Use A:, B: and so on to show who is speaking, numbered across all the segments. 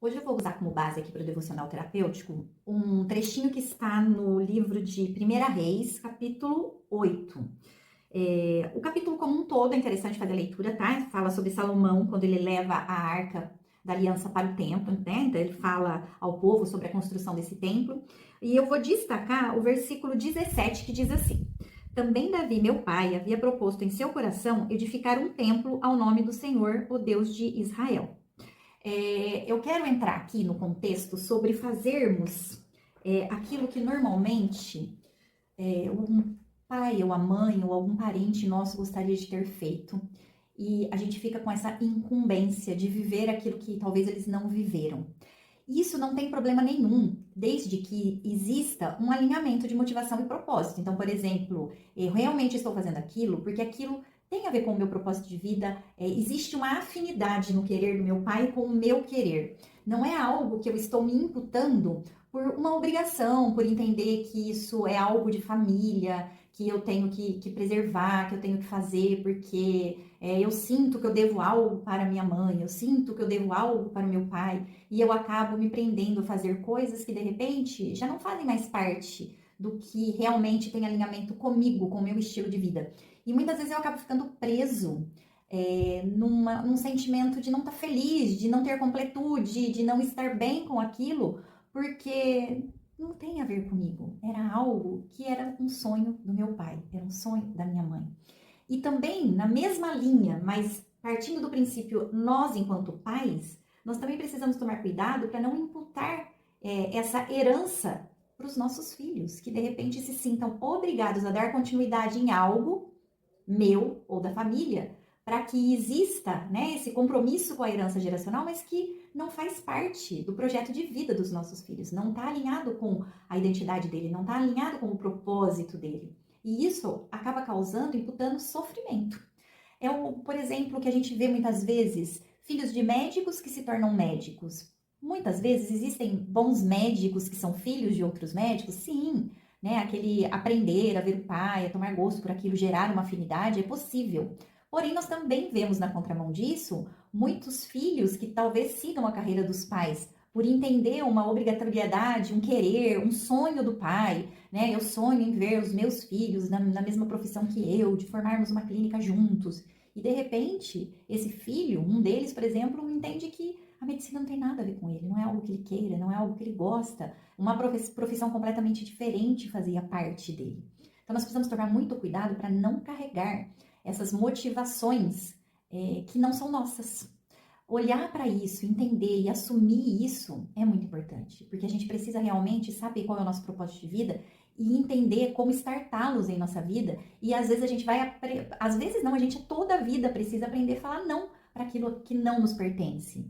A: Hoje eu vou usar como base aqui para o devocional terapêutico um trechinho que está no livro de Primeira Reis, capítulo 8. O capítulo como um todo é interessante fazer a leitura, tá? Fala sobre Salomão, quando ele leva a arca da aliança para o templo, né? Então ele fala ao povo sobre a construção desse templo. E eu vou destacar o versículo 17, que diz assim: Também Davi, meu pai, havia proposto em seu coração edificar um templo ao nome do Senhor, o Deus de Israel. Eu quero entrar aqui no contexto sobre fazermos aquilo que normalmente um pai ou a mãe ou algum parente nosso gostaria de ter feito. E a gente fica com essa incumbência de viver aquilo que talvez eles não viveram. Isso não tem problema nenhum, desde que exista um alinhamento de motivação e propósito. Então, por exemplo, eu realmente estou fazendo aquilo porque aquilo tem a ver com o meu propósito de vida, existe uma afinidade no querer do meu pai com o meu querer. Não é algo que eu estou me imputando por uma obrigação, por entender que isso é algo de família, que eu tenho que preservar, que eu tenho que fazer, porque eu sinto que eu devo algo para minha mãe, eu sinto que eu devo algo para o meu pai, e eu acabo me prendendo a fazer coisas que de repente já não fazem mais parte do que realmente tem alinhamento comigo, com o meu estilo de vida. E muitas vezes eu acabo ficando preso num sentimento de não estar feliz, de não ter completude, de não estar bem com aquilo, porque não tem a ver comigo. Era algo que era um sonho do meu pai, era um sonho da minha mãe. E também, na mesma linha, mas partindo do princípio, nós, enquanto pais, nós também precisamos tomar cuidado para não imputar essa herança para os nossos filhos, que de repente se sintam obrigados a dar continuidade em algo meu ou da família, para que exista, né, esse compromisso com a herança geracional, mas que não faz parte do projeto de vida dos nossos filhos, não está alinhado com a identidade dele, não está alinhado com o propósito dele. E isso acaba causando, imputando sofrimento. Por exemplo, que a gente vê muitas vezes filhos de médicos que se tornam médicos. Muitas vezes existem bons médicos que são filhos de outros médicos, sim, né? Aquele aprender a ver o pai, a tomar gosto por aquilo, gerar uma afinidade é possível. Porém, nós também vemos na contramão disso muitos filhos que talvez sigam a carreira dos pais por entender uma obrigatoriedade, um querer, um sonho do pai, né? Eu sonho em ver os meus filhos na mesma profissão que eu, de formarmos uma clínica juntos. E de repente, esse filho, um deles, por exemplo, entende que a medicina não tem nada a ver com ele, não é algo que ele queira, não é algo que ele gosta. Uma profissão completamente diferente fazia parte dele. Então, nós precisamos tomar muito cuidado para não carregar essas motivações que não são nossas. Olhar para isso, entender e assumir isso é muito importante, porque a gente precisa realmente saber qual é o nosso propósito de vida e entender como startá-los em nossa vida. E às vezes a gente às vezes não, a gente toda a vida precisa aprender a falar não para aquilo que não nos pertence.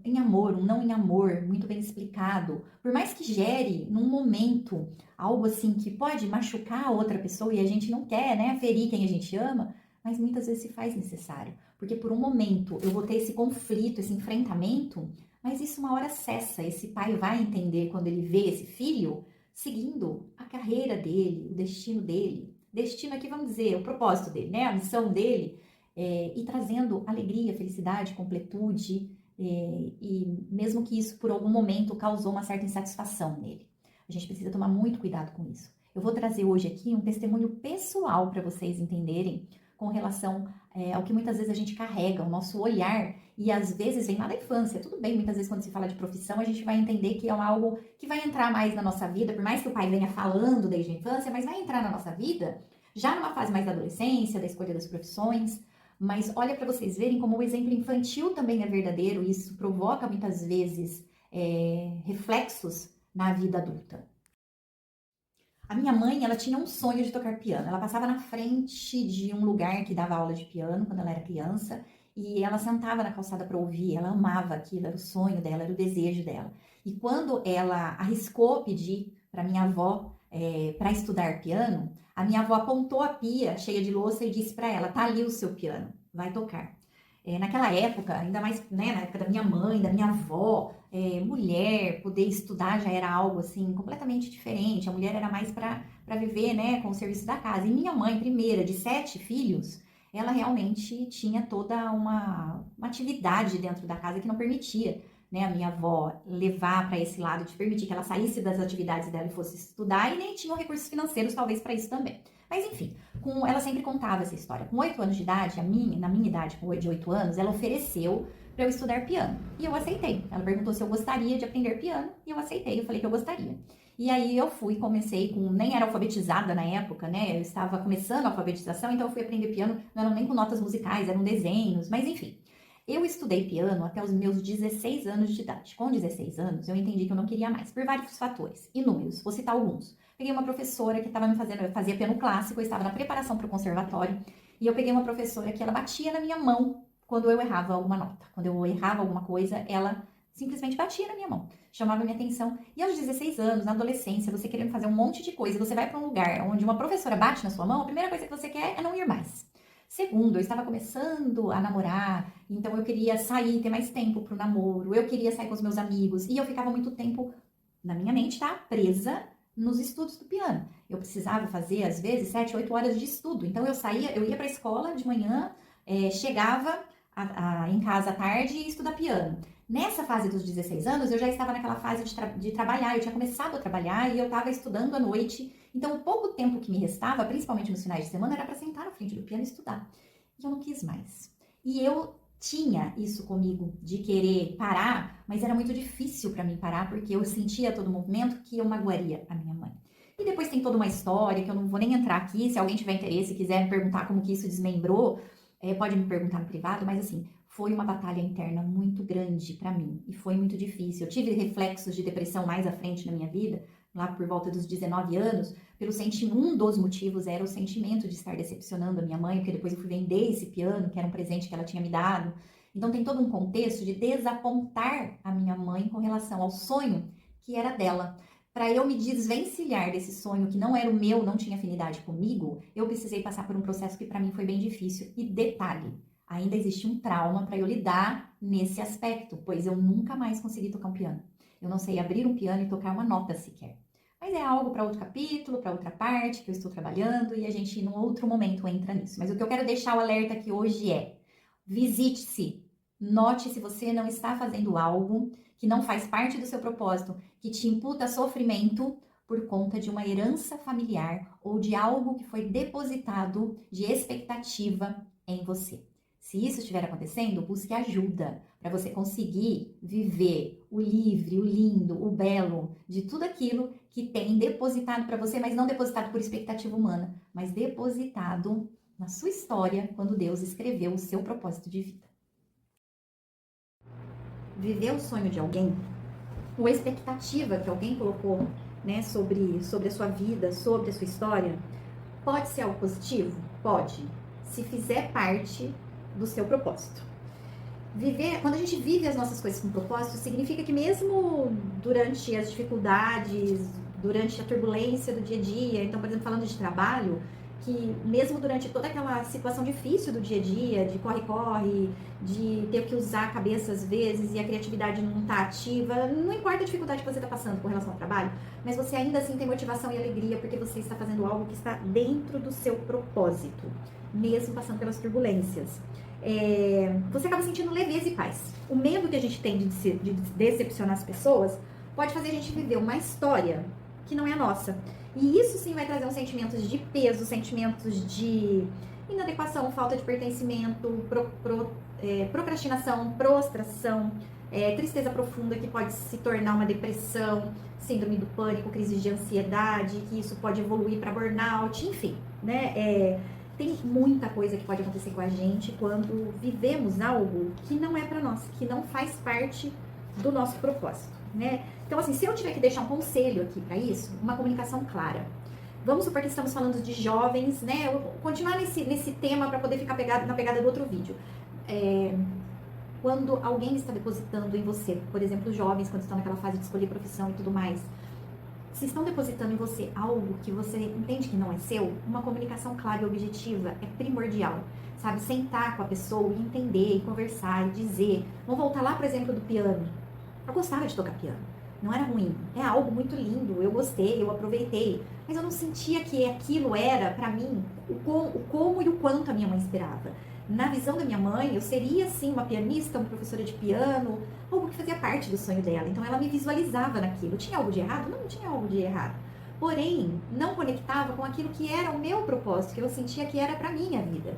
A: Em amor, um não em amor, muito bem explicado. Por mais que gere, num momento, algo assim que pode machucar a outra pessoa e a gente não quer, né, ferir quem a gente ama, mas muitas vezes se faz necessário. Porque por um momento eu vou ter esse conflito, esse enfrentamento, mas isso uma hora cessa. Esse pai vai entender quando ele vê esse filho seguindo a carreira dele, o destino dele. Destino aqui, vamos dizer, o propósito dele, né? A missão dele, e trazendo alegria, felicidade, completude, e mesmo que isso por algum momento causou uma certa insatisfação nele. A gente precisa tomar muito cuidado com isso. Eu vou trazer hoje aqui um testemunho pessoal para vocês entenderem com relação ao que muitas vezes a gente carrega, o nosso olhar, e às vezes vem lá da infância. Tudo bem, muitas vezes quando se fala de profissão, a gente vai entender que é algo que vai entrar mais na nossa vida, por mais que o pai venha falando desde a infância, mas vai entrar na nossa vida já numa fase mais da adolescência, da escolha das profissões. Mas olha para vocês verem como o exemplo infantil também é verdadeiro, e isso provoca muitas vezes reflexos na vida adulta. A minha mãe, ela tinha um sonho de tocar piano. Ela passava na frente de um lugar que dava aula de piano quando ela era criança e ela sentava na calçada para ouvir. Ela amava aquilo, era o sonho dela, era o desejo dela. E quando ela arriscou pedir para minha avó para estudar piano, a minha avó apontou a pia cheia de louça e disse para ela: "Tá ali o seu piano, vai tocar." Naquela época, ainda mais, né, na época da minha mãe, da minha avó, mulher poder estudar já era algo assim completamente diferente. A mulher era mais para viver, né, com o serviço da casa. E minha mãe, primeira de 7 filhos, ela realmente tinha toda uma atividade dentro da casa que não permitia, né, a minha avó levar para esse lado de permitir que ela saísse das atividades dela e fosse estudar, e nem tinham recursos financeiros talvez para isso também. Mas enfim, ela sempre contava essa história. Com 8 anos de idade, na minha idade, de 8 anos, ela ofereceu para eu estudar piano. E eu aceitei. Ela perguntou se eu gostaria de aprender piano e eu aceitei. Eu falei que eu gostaria. E aí eu fui, comecei nem era alfabetizada na época, né? Eu estava começando a alfabetização, então eu fui aprender piano, não eram nem com notas musicais, eram desenhos, mas enfim. Eu estudei piano até os meus 16 anos de idade. Com 16 anos, eu entendi que eu não queria mais, por vários fatores, inúmeros, vou citar alguns. Peguei uma professora que estava eu fazia piano clássico, eu estava na preparação para o conservatório, e eu peguei uma professora que ela batia na minha mão quando eu errava alguma nota. Quando eu errava alguma coisa, ela simplesmente batia na minha mão, chamava minha atenção. E aos 16 anos, na adolescência, você querendo fazer um monte de coisa, você vai para um lugar onde uma professora bate na sua mão, a primeira coisa que você quer é não ir mais. Segundo, eu estava começando a namorar, então eu queria sair, ter mais tempo pro namoro, eu queria sair com os meus amigos, e eu ficava muito tempo, na minha mente, tá? Presa nos estudos do piano. Eu precisava fazer, às vezes, 7, 8 horas de estudo. Então eu ia pra escola de manhã, chegava em casa à tarde e estudar piano. Nessa fase dos 16 anos, eu já estava naquela fase de trabalhar, eu tinha começado a trabalhar e eu estava estudando à noite. Então, o pouco tempo que me restava, principalmente nos finais de semana, era para sentar na frente do piano e estudar. E eu não quis mais. E eu tinha isso comigo, de querer parar, mas era muito difícil para mim parar, porque eu sentia a todo momento que eu magoaria a minha mãe. E depois tem toda uma história, que eu não vou nem entrar aqui, se alguém tiver interesse e quiser me perguntar como que isso desmembrou, pode me perguntar no privado, mas assim, foi uma batalha interna muito grande para mim e foi muito difícil. Eu tive reflexos de depressão mais à frente na minha vida, lá por volta dos 19 anos, um dos motivos era o sentimento de estar decepcionando a minha mãe, porque depois eu fui vender esse piano, que era um presente que ela tinha me dado. Então tem todo um contexto de desapontar a minha mãe com relação ao sonho que era dela. Para eu me desvencilhar desse sonho que não era o meu, não tinha afinidade comigo, eu precisei passar por um processo que para mim foi bem difícil. E detalhe, ainda existe um trauma para eu lidar nesse aspecto, pois eu nunca mais consegui tocar um piano. Eu não sei abrir um piano e tocar uma nota sequer. Mas é algo para outro capítulo, para outra parte que eu estou trabalhando e a gente, num outro momento, entra nisso. Mas o que eu quero deixar o alerta aqui hoje é: visite-se. Note se você não está fazendo algo que não faz parte do seu propósito, que te imputa sofrimento por conta de uma herança familiar ou de algo que foi depositado de expectativa em você. Se isso estiver acontecendo, busque ajuda para você conseguir viver o livre, o lindo, o belo de tudo aquilo que tem depositado para você, mas não depositado por expectativa humana, mas depositado na sua história quando Deus escreveu o seu propósito de vida. Viver o sonho de alguém, ou a expectativa que alguém colocou, né, sobre a sua vida, sobre a sua história, pode ser algo positivo? Pode, se fizer parte do seu propósito. Quando a gente vive as nossas coisas com propósito, significa que mesmo durante as dificuldades, durante a turbulência do dia a dia, então, por exemplo, falando de trabalho, que mesmo durante toda aquela situação difícil do dia a dia, de corre-corre, de ter que usar a cabeça às vezes e a criatividade não está ativa, não importa a dificuldade que você está passando com relação ao trabalho, mas você ainda assim tem motivação e alegria porque você está fazendo algo que está dentro do seu propósito, mesmo passando pelas turbulências. Você acaba sentindo leveza e paz. O medo que a gente tem de decepcionar as pessoas pode fazer a gente viver uma história que não é nossa. E isso sim vai trazer uns sentimentos de peso, sentimentos de inadequação, falta de pertencimento, procrastinação, prostração, tristeza profunda que pode se tornar uma depressão, síndrome do pânico, crise de ansiedade, que isso pode evoluir para burnout, enfim, né? Tem muita coisa que pode acontecer com a gente quando vivemos algo que não é para nós, que não faz parte do nosso propósito, né? Então, assim, se eu tiver que deixar um conselho aqui para isso, uma comunicação clara. Vamos supor que estamos falando de jovens, né? Eu vou continuar nesse tema para poder ficar na pegada do outro vídeo. Quando alguém está depositando em você, por exemplo, jovens, quando estão naquela fase de escolher profissão e tudo mais, se estão depositando em você algo que você entende que não é seu, uma comunicação clara e objetiva é primordial, sabe? Sentar com a pessoa e entender, e conversar, e dizer. Vamos voltar lá, por exemplo, do piano. Eu gostava de tocar piano, não era ruim, é algo muito lindo, eu gostei, eu aproveitei, mas eu não sentia que aquilo era, pra mim, o como e o quanto a minha mãe esperava. Na visão da minha mãe, eu seria, sim, uma pianista, uma professora de piano, algo que fazia parte do sonho dela. Então, ela me visualizava naquilo. Tinha algo de errado? Não, não tinha algo de errado. Porém, não conectava com aquilo que era o meu propósito, que eu sentia que era para minha vida.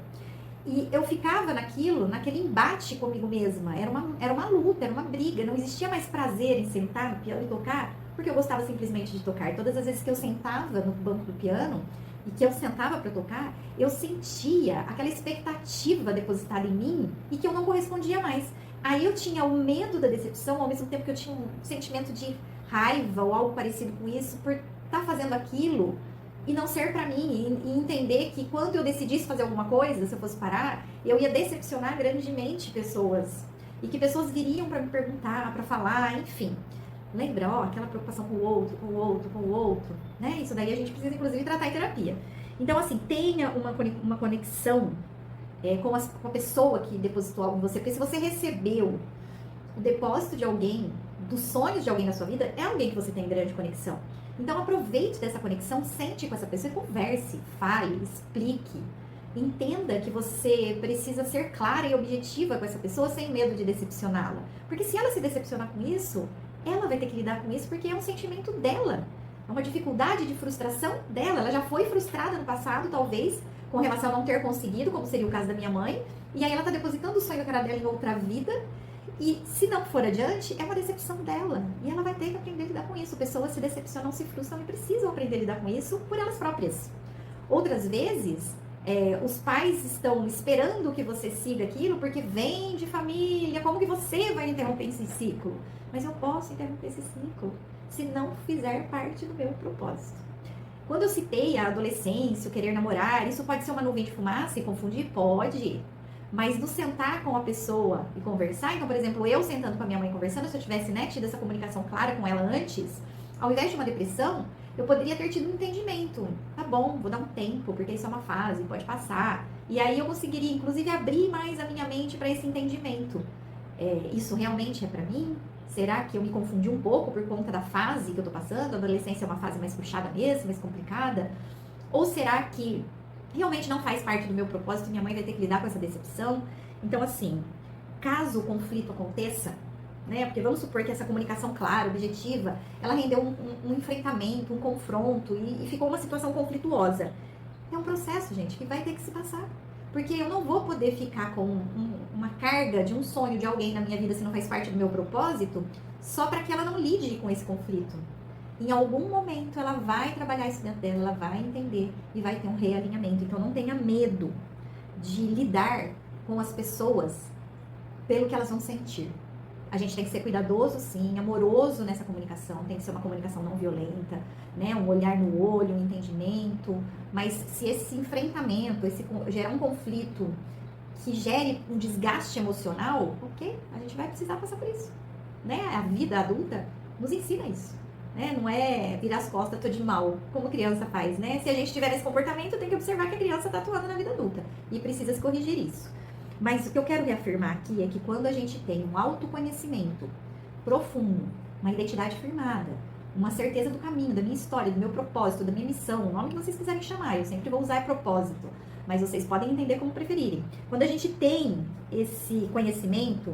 A: E eu ficava naquilo, naquele embate comigo mesma. Era uma luta, era uma briga. Não existia mais prazer em sentar no piano e tocar, porque eu gostava simplesmente de tocar. Todas as vezes que eu sentava no banco do piano e que eu sentava para tocar, eu sentia aquela expectativa depositada em mim e que eu não correspondia mais. Aí eu tinha o medo da decepção, ao mesmo tempo que eu tinha um sentimento de raiva ou algo parecido com isso, por estar fazendo aquilo e não ser pra mim, e entender que quando eu decidisse fazer alguma coisa, se eu fosse parar, eu ia decepcionar grandemente pessoas. E que pessoas viriam pra me perguntar, pra falar, enfim. Lembra, ó, aquela preocupação com o outro, com o outro, com o outro, né? Isso daí a gente precisa, inclusive, tratar em terapia. Então, assim, tenha uma conexão com a pessoa que depositou algo em você, porque se você recebeu o depósito de alguém, dos sonhos de alguém na sua vida, é alguém que você tem grande conexão. Então aproveite dessa conexão, sente com essa pessoa e converse, fale, explique. Entenda que você precisa ser clara e objetiva com essa pessoa sem medo de decepcioná-la. Porque se ela se decepcionar com isso, ela vai ter que lidar com isso porque é um sentimento dela. É uma dificuldade de frustração dela. Ela já foi frustrada no passado, talvez, com relação a não ter conseguido, como seria o caso da minha mãe. E aí ela está depositando o sonho que era dela em outra vida. E se não for adiante, é uma decepção dela. E ela vai ter que aprender a lidar com isso. Pessoas se decepcionam, se frustram e precisam aprender a lidar com isso por elas próprias. Outras vezes, os pais estão esperando que você siga aquilo porque vem de família. Como que você vai interromper esse ciclo? Mas eu posso interromper esse ciclo se não fizer parte do meu propósito. Quando eu citei a adolescência, o querer namorar, isso pode ser uma nuvem de fumaça e confundir? Pode. Mas do sentar com a pessoa e conversar, então, por exemplo, eu sentando com a minha mãe conversando, se eu tivesse, tido essa comunicação clara com ela antes, ao invés de uma depressão, eu poderia ter tido um entendimento. Tá bom, vou dar um tempo, porque isso é uma fase, pode passar. E aí eu conseguiria, inclusive, abrir mais a minha mente para esse entendimento. Isso realmente é para mim? Será que eu me confundi um pouco por conta da fase que eu tô passando? A adolescência é uma fase mais puxada mesmo, mais complicada? Ou será que realmente não faz parte do meu propósito, minha mãe vai ter que lidar com essa decepção? Então, assim, caso o conflito aconteça, né, porque vamos supor que essa comunicação clara, objetiva, ela rendeu um enfrentamento, um confronto e ficou uma situação conflituosa. É um processo, gente, que vai ter que se passar. Porque eu não vou poder ficar com uma carga de um sonho de alguém na minha vida se não faz parte do meu propósito, só para que ela não lide com esse conflito. Em algum momento ela vai trabalhar isso dentro dela, ela vai entender e vai ter um realinhamento. Então não tenha medo de lidar com as pessoas pelo que elas vão sentir. A gente tem que ser cuidadoso, sim, amoroso nessa comunicação, tem que ser uma comunicação não violenta, né? Um olhar no olho, um entendimento. Mas se esse enfrentamento, gerar um conflito que gere um desgaste emocional, ok, a gente vai precisar passar por isso, né? A vida adulta nos ensina isso. Né? Não é virar as costas, tô de mal, como criança faz, né? Se a gente tiver esse comportamento, tem que observar que a criança está atuando na vida adulta e precisa se corrigir isso. Mas o que eu quero reafirmar aqui é que quando a gente tem um autoconhecimento profundo, uma identidade firmada, uma certeza do caminho, da minha história, do meu propósito, da minha missão, o nome que vocês quiserem chamar, eu sempre vou usar propósito, mas vocês podem entender como preferirem. Quando a gente tem esse conhecimento,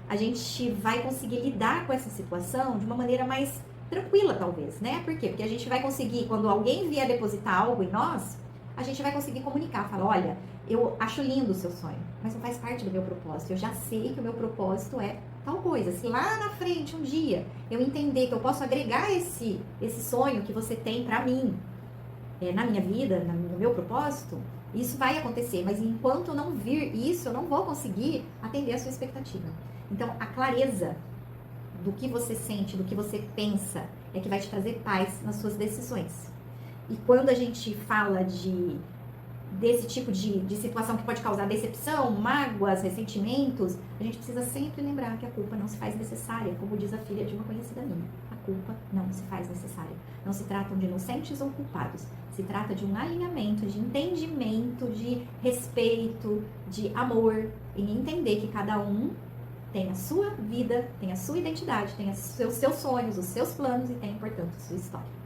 A: a gente vai conseguir lidar com essa situação de uma maneira mais tranquila, talvez, né? Por quê? Porque a gente vai conseguir, quando alguém vier depositar algo em nós, a gente vai conseguir comunicar, falar, olha, eu acho lindo o seu sonho, mas não faz parte do meu propósito. Eu já sei que o meu propósito é tal coisa. Se lá na frente, um dia, eu entender que eu posso agregar esse sonho que você tem pra mim, na minha vida, no meu propósito, isso vai acontecer. Mas enquanto eu não vir isso, eu não vou conseguir atender a sua expectativa. Então, a clareza do que você sente, do que você pensa, é que vai te trazer paz nas suas decisões. E quando a gente fala desse tipo de situação que pode causar decepção, mágoas, ressentimentos, a gente precisa sempre lembrar que a culpa não se faz necessária, como diz a filha de uma conhecida minha. A culpa não se faz necessária. Não se tratam de inocentes ou culpados. Se trata de um alinhamento, de entendimento, de respeito, de amor, em entender que cada um tem a sua vida, tem a sua identidade, tem os seus sonhos, os seus planos e tem, portanto, a sua história.